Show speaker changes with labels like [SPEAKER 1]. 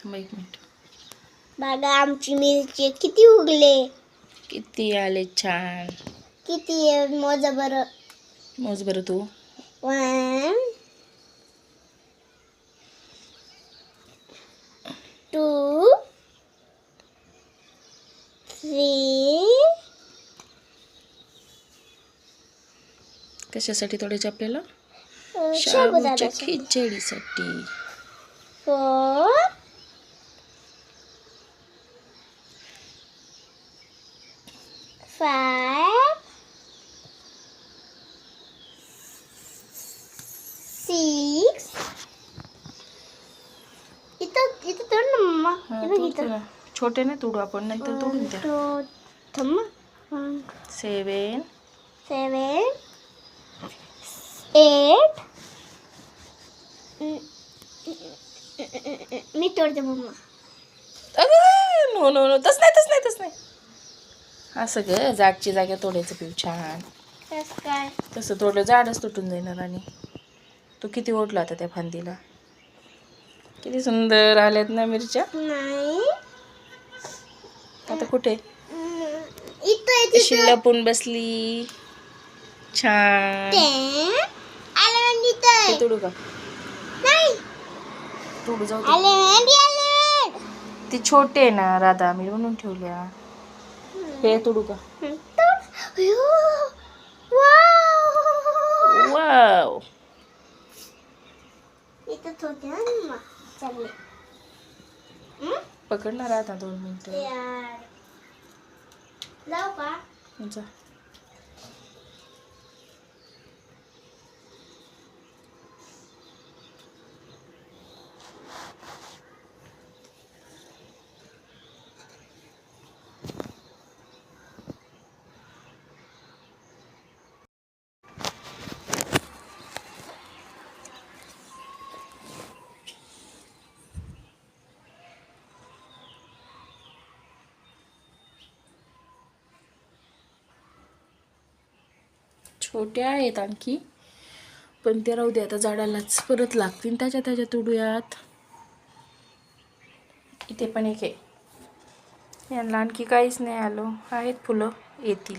[SPEAKER 1] थांबा 1 मिनिट.
[SPEAKER 2] बघा आमची मिरची किती उगले.
[SPEAKER 1] किती आले छान.
[SPEAKER 2] किती आहे मोजा बरं.
[SPEAKER 1] मोज बरं तू.
[SPEAKER 2] 1 2 3.
[SPEAKER 1] कशासाठी तोडायचे आपल्याला? शाबूच्या
[SPEAKER 2] साबुदाण्यासाठी.
[SPEAKER 1] खिचडीसाठी.
[SPEAKER 2] 4 5 6. इथं तोड ना मम्मा.
[SPEAKER 1] हा,
[SPEAKER 2] इथं
[SPEAKER 1] तोडते ना. छोटे नाही तोडू आपण, नंतर तोडून द्या. 7
[SPEAKER 2] 7 8. मी तोडते मम्मा.
[SPEAKER 1] नो नो नो, तस नाही. असं ग, जागची जागा तोडायचं पिऊ छान.
[SPEAKER 2] कसं काय?
[SPEAKER 1] तसं तोडलं झाडच तुटून जाणार. आणि तू किती ओढला आता त्या फांदीला. किती सुंदर आल्यात ना मिरच्या.
[SPEAKER 2] नाही.
[SPEAKER 1] आता कुठे
[SPEAKER 2] इथं
[SPEAKER 1] कशी लपून बसली छान. ते तोडू का?
[SPEAKER 2] नाही.
[SPEAKER 1] तोडू जाऊ दे. ती छोटे आहे ना राधा, मी म्हणून ठेवल्या. हे तोडू का? वाव.
[SPEAKER 2] इथं होते ना मम्मा. चालले.
[SPEAKER 1] पकडणार आता 2 मिनिटं.
[SPEAKER 2] यार. जाऊ का?
[SPEAKER 1] जा. छोट्या आहेत आणखी, पण ते राहू दे आता, झाडालाच परत लागतील. त्याच्या तोडूयात. इथे पण एक आहे. यांना आणखी काहीच नाही आलो. आहेत फुलं, येतील.